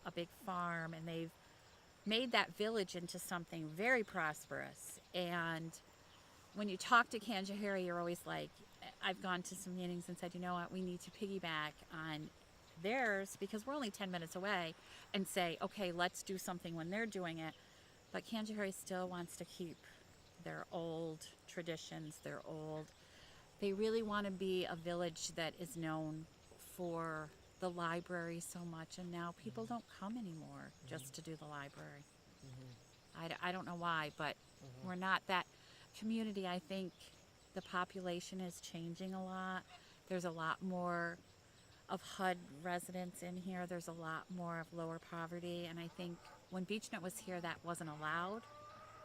a big farm, and they've made that village into something very prosperous. And when you talk to Kanjahari, you're always like, I've gone to some meetings and said, you know what, we need to piggyback on theirs because we're only 10 minutes away and say, okay, let's do something when they're doing it. But Kanjahari still wants to keep their old traditions, their old. They really want to be a village that is known for the library so much, and now people don't come anymore just to do the library. I don't know why, but we're not that community. I think the population is changing a lot. There's a lot more of HUD residents in here. There's a lot more of lower poverty, and I think when BeachNet was here, that wasn't allowed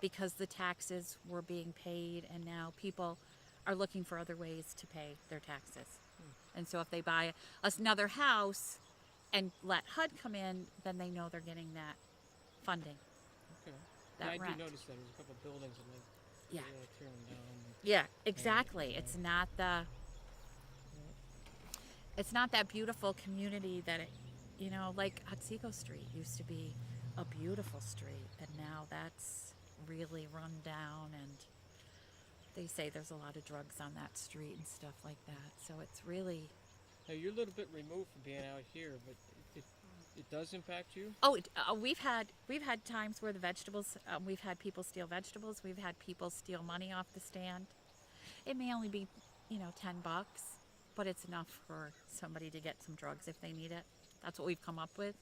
because the taxes were being paid, and now people are looking for other ways to pay their taxes. And so if they buy another house and let HUD come in, then they know they're getting that funding, Okay. Yeah, that I rent. do notice that there's a couple of buildings and Yeah. they're tearing down. Yeah, exactly. And, It's not that beautiful community that it, like Otsego Street used to be a beautiful street, and now that's really run down, and they say there's a lot of drugs on that street and stuff like that. So it's really. now you're a little bit removed from being out here, but it does impact you. Oh, we've had times where the vegetables. We've had people steal vegetables. We've had people steal money off the stand. It may only be, $10, but it's enough for somebody to get some drugs if they need it. That's what we've come up with.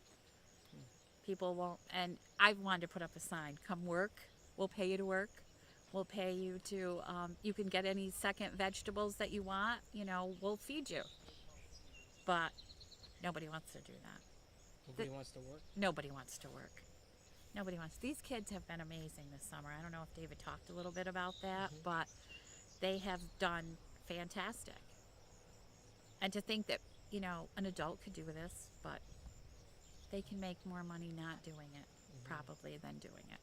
People won't, and I've wanted to put up a sign: "Come work. We'll pay you to work. We'll pay you to. You can get any second vegetables that you want. We'll feed you." But nobody wants to do that. Nobody wants to work. Nobody wants to work. Nobody wants. These kids have been amazing this summer. I don't know if David talked a little bit about that, but they have done fantastic. And to think that, an adult could do this, but they can make more money not doing it, probably, than doing it.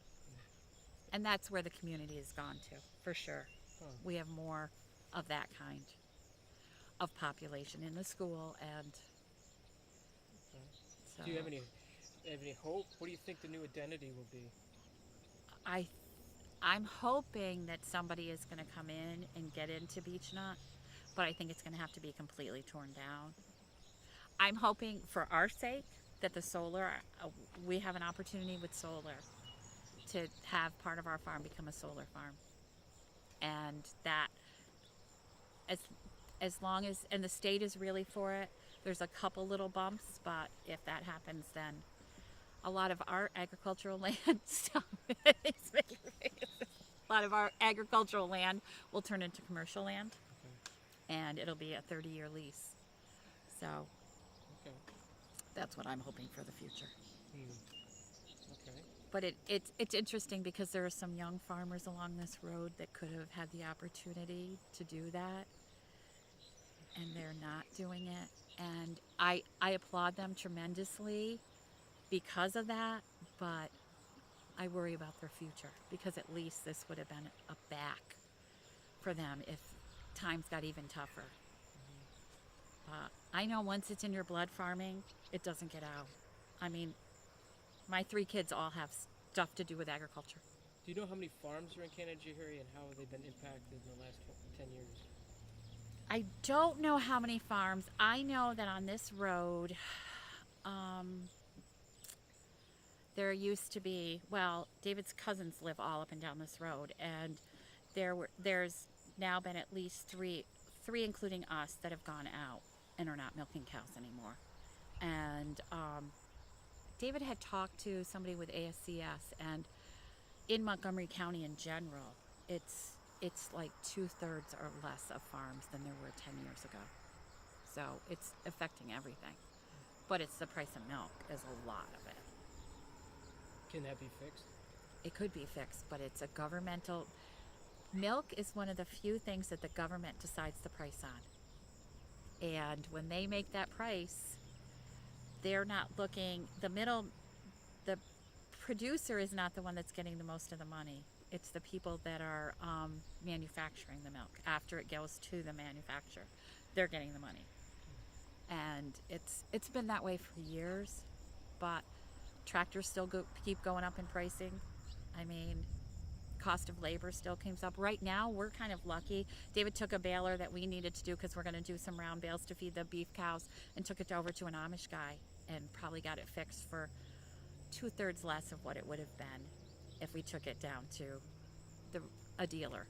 And that's where the community has gone to, for sure. Huh. We have more of that kind of population in the school, and Okay. so Do you have any hope? What do you think the new identity will be? I I'm hoping that somebody is going to come in and get into BeachNut, but I think it's going to have to be completely torn down. I'm hoping for our sake that the solar, we have an opportunity with solar to have part of our farm become a solar farm. And that, as, as long as, and the state is really for it, there's a couple little bumps, but if that happens, then a lot of our agricultural land, stop it, he's making faces. A lot of our agricultural land will turn into commercial land, and it'll be a 30-year lease. So Okay. that's what I'm hoping for the future. Okay. But it's interesting because there are some young farmers along this road that could have had the opportunity to do that, and they're not doing it. And I applaud them tremendously because of that, but I worry about their future because at least this would have been a back for them if times got even tougher. I know once it's in your blood farming, it doesn't get out. I mean, my 3 kids all have stuff to do with agriculture. Do you know how many farms are in Canada and how they've been impacted in the last 10 years? I don't know how many farms. I know that on this road, there used to be, well, David's cousins live all up and down this road, and there's now been at least three including us, that have gone out and are not milking cows anymore. And David had talked to somebody with ASCS, and in Montgomery County in general, it's like 2/3 or less of farms than there were 10 years ago. So it's affecting everything. But it's the price of milk is a lot of it. Can that be fixed? It could be fixed, but it's a governmental. Milk is one of the few things that the government decides the price on. And when they make that price, they're not looking, the producer is not the one that's getting the most of the money. It's the people that are manufacturing the milk. After it goes to the manufacturer, they're getting the money. And it's been that way for years, but tractors still keep going up in pricing. I mean, cost of labor still comes up. Right now, we're kind of lucky. David took a baler that we needed to do because we're going to do some round bales to feed the beef cows, and took it over to an Amish guy and probably got it fixed for 2/3 less of what it would have been if we took it down to a dealer.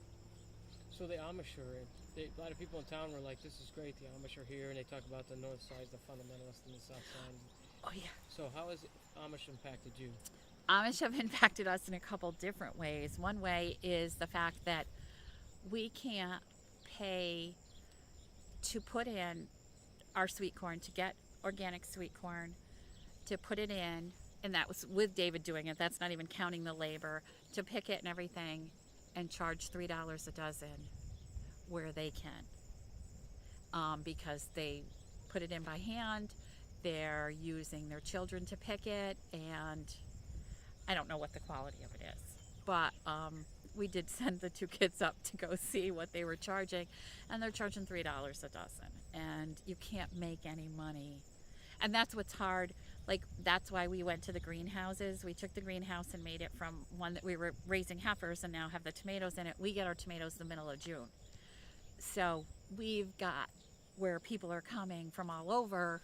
So the Amish are, a lot of people in town were like, this is great, the Amish are here, and they talk about the north side, the fundamentalists, and the south side. Oh yeah. So how has Amish impacted you? Amish have impacted us in a couple different ways. One way is the fact that we can't pay to put in our sweet corn, to get organic sweet corn, to put it in, and that was with David doing it. That's not even counting the labor, to pick it and everything, and charge $3 a dozen where they can, because they put it in by hand. They're using their children to pick it, and I don't know what the quality of it is, but we did send the 2 kids up to go see what they were charging, and they're charging $3 a dozen, and you can't make any money. And that's what's hard. Like, that's why we went to the greenhouses. We took the greenhouse and made it from one that we were raising heifers and now have the tomatoes in it. We get our tomatoes the middle of June. So we've got where people are coming from all over,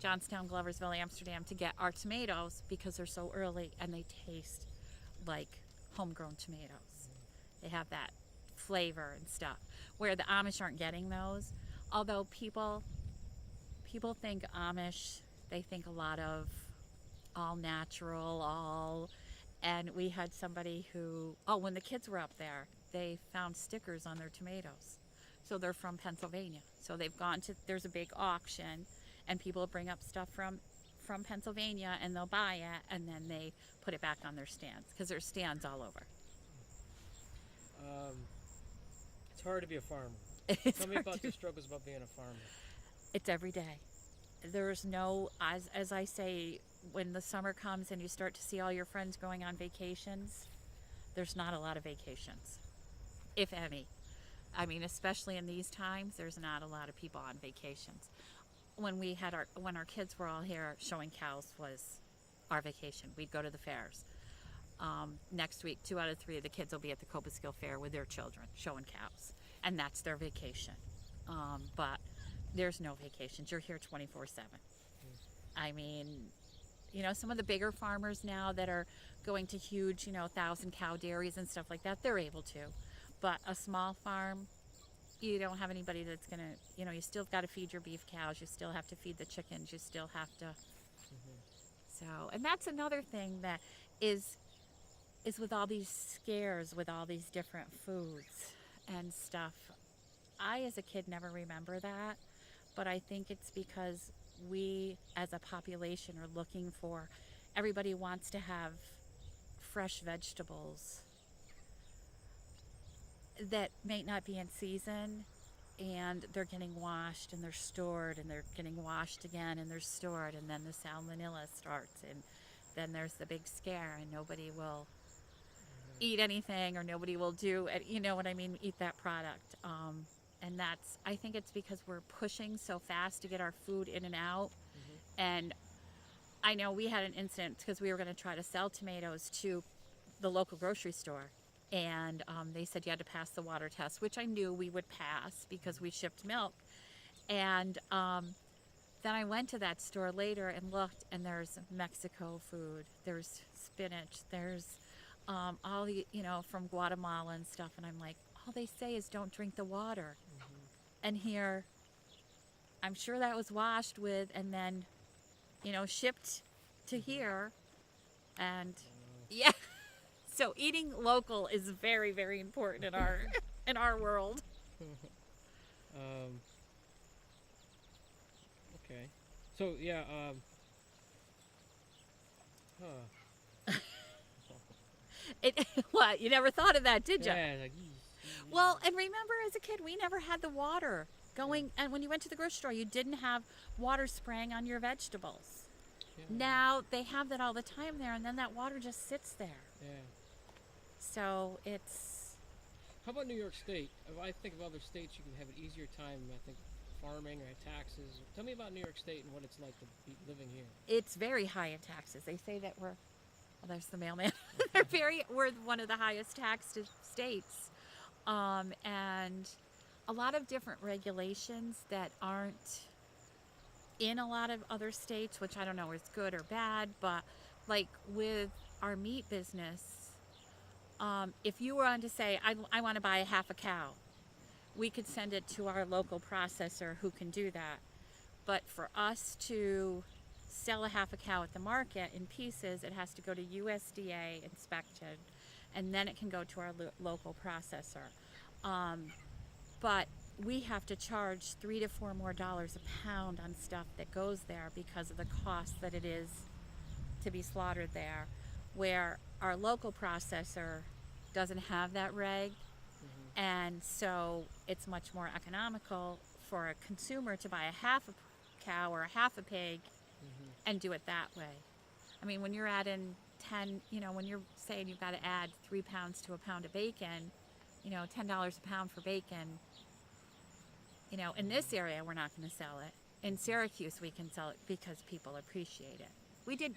Johnstown, Gloversville, Amsterdam, to get our tomatoes because they're so early and they taste like homegrown tomatoes. They have that flavor and stuff, where the Amish aren't getting those. Although people think Amish, they think a lot of all natural, and we had somebody who, when the kids were up there, they found stickers on their tomatoes. So they're from Pennsylvania. So they've gone to, there's a big auction, and people bring up stuff from Pennsylvania, and they'll buy it, and then they put it back on their stands, because there's stands all over. It's hard to be a farmer. Tell me about your struggles about being a farmer. It's every day. There's no, as I say, when the summer comes and you start to see all your friends going on vacations, there's not a lot of vacations, if any. I mean, especially in these times, there's not a lot of people on vacations. When our kids were all here, showing cows was our vacation. We'd go to the fairs. Next week, 2 out of 3 of the kids will be at the Cobleskill Fair with their children, showing cows, and that's their vacation. But there's no vacations. You're here 24/7. I mean, some of the bigger farmers now that are going to huge, 1,000 cow dairies and stuff like that, they're able to. But a small farm, you don't have anybody that's going to, you still got to feed your beef cows. You still have to feed the chickens. You still have to. So, and that's another thing that is with all these scares, with all these different foods and stuff. I, as a kid, never remember that. But I think it's because we, as a population, are looking for, everybody wants to have fresh vegetables that may not be in season, and they're getting washed, and they're stored, and they're getting washed again, and they're stored, and then the salmonella starts, and then there's the big scare, and nobody will eat anything, or nobody will do it, eat that product. And I think it's because we're pushing so fast to get our food in and out. And I know we had an incident because we were going to try to sell tomatoes to the local grocery store. And they said you had to pass the water test, which I knew we would pass because we shipped milk. And then I went to that store later and looked, and there's Mexico food, there's spinach, there's all the, from Guatemala and stuff. And I'm like, all they say is don't drink the water. And here, I'm sure that was washed with and then, shipped to here. And yeah, so eating local is very, very important in our world. Okay. So yeah. What? You never thought of that, did you? Yeah. Well, and remember, as a kid, we never had the water going, and when you went to the grocery store, you didn't have water spraying on your vegetables. Yeah. Now they have that all the time there, and then that water just sits there. Yeah. So it's. How about New York State? If I think of other states, you can have an easier time, I think, farming or taxes. Tell me about New York State and what it's like to be living here. It's very high in taxes. They say that we're, well, there's the mailman. We're one of the highest taxed states. And a lot of different regulations that aren't in a lot of other states, which I don't know is good or bad, but like with our meat business, if you were on to say, I want to buy a half a cow, we could send it to our local processor who can do that. But for us to sell a half a cow at the market in pieces, it has to go to USDA inspected, and then it can go to our local processor. But we have to charge $3 to $4 more a pound on stuff that goes there because of the cost that it is to be slaughtered there, where our local processor doesn't have that reg. And so it's much more economical for a consumer to buy a half a cow or a half a pig and do it that way. I mean, when you're adding 10, when you're saying you've got to add 3 pounds to a pound of bacon, $10 a pound for bacon, in this area we're not going to sell it. In Syracuse we can sell it because people appreciate it. We did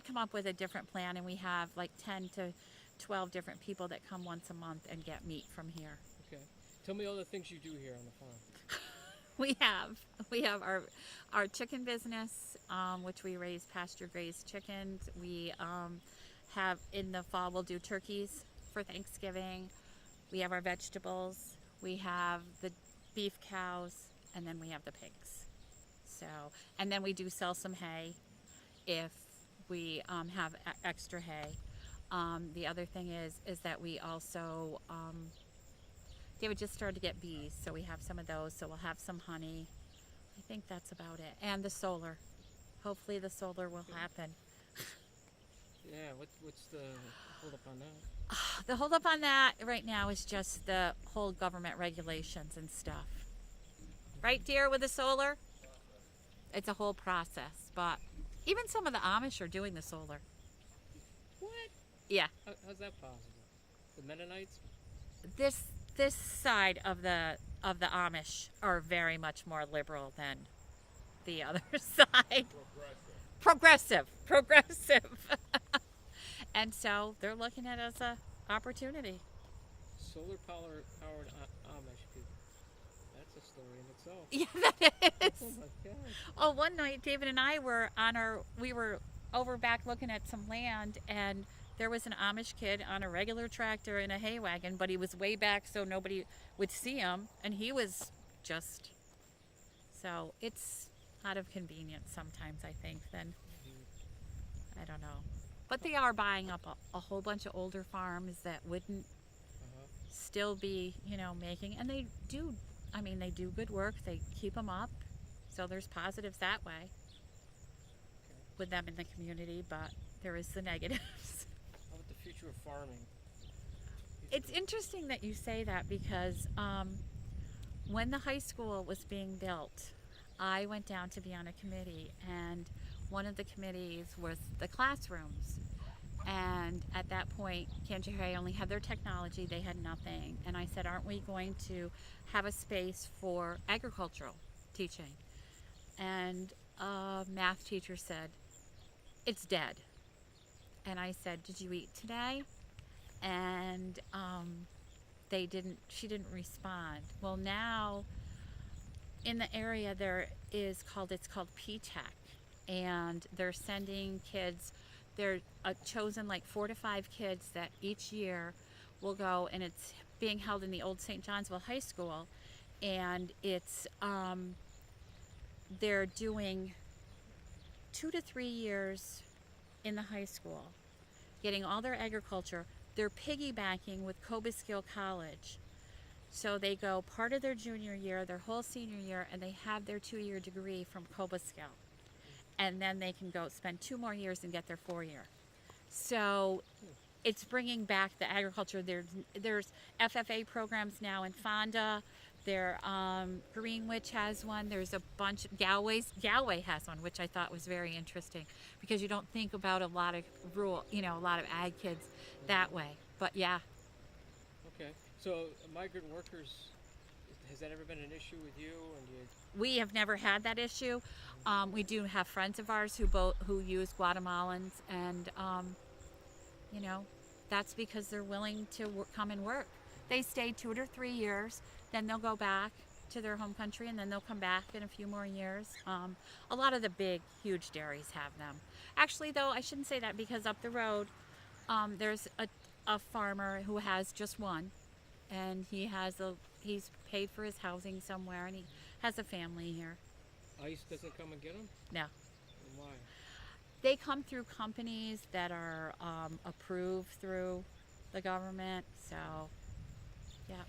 come up with a different plan, and we have like 10 to 12 different people that come once a month and get meat from here. Okay. Tell me all the things you do here on the farm. We have our chicken business, which we raise pasture grazed chickens. We have, in the fall, we'll do turkeys for Thanksgiving. We have our vegetables. We have the beef cows, and then we have the pigs. So, and then we do sell some hay if we have extra hay. The other thing is that we also, David just started to get bees, so we have some of those, so we'll have some honey. I think that's about it. And the solar. Hopefully the solar will happen. Yeah, what's the hold up on that? The hold up on that right now is just the whole government regulations and stuff. Right, dear, with the solar? It's a whole process, but even some of the Amish are doing the solar. What? Yeah. How's that possible? The Mennonites? This side of the Amish are very much more liberal than the other side. Progressive. And so they're looking at it as an opportunity. Solar powered Amish people. That's a story in itself. Yeah, that is. Oh my gosh. Oh, one night David and I were we were over back looking at some land, and there was an Amish kid on a regular tractor in a hay wagon, but he was way back so nobody would see him, and he was just, so it's out of convenience sometimes, I think, then. I don't know. But they are buying up a whole bunch of older farms that wouldn't still be, making, and they do good work. They keep them up, so there's positives that way with them in the community, but there is the negatives. How about the future of farming? It's interesting that you say that because when the high school was being built, I went down to be on a committee, and one of the committees was the classrooms. And at that point, Kanjahari only had their technology, they had nothing. And I said, aren't we going to have a space for agricultural teaching? And a math teacher said, it's dead. And I said, did you eat today? And she didn't respond. Well, now in the area it's called P-Tech, and they're sending kids, they're chosen like 4 to 5 kids that each year will go, and it's being held in the old St. Johnsville High School, and it's they're doing 2 to 3 years in the high school, getting all their agriculture. They're piggybacking with Cobleskill College. So they go part of their junior year, their whole senior year, and they have their 2-year degree from Cobleskill. And then they can go spend 2 more years and get their 4-year. So it's bringing back the agriculture. There's FFA programs now in Fonda. Greenwich has one. There's a bunch. Galway has one, which I thought was very interesting because you don't think about a lot of a lot of ag kids that way. But yeah. Okay. So migrant workers has that ever been an issue with you? And you, We have never had that issue. We do have friends of ours who use Guatemalans, and you know, that's because they're willing to come and work. They stay 2 to 3 years, then they'll go back to their home country, and then they'll come back in a few more years. A lot of the big, huge dairies have them. Actually, though, I shouldn't say that, because up the road, there's a farmer who has just one, and he's paid for his housing somewhere, and he has a family here. ICE doesn't come and get them? No. Why? They come through companies that are approved through the government, so yeah.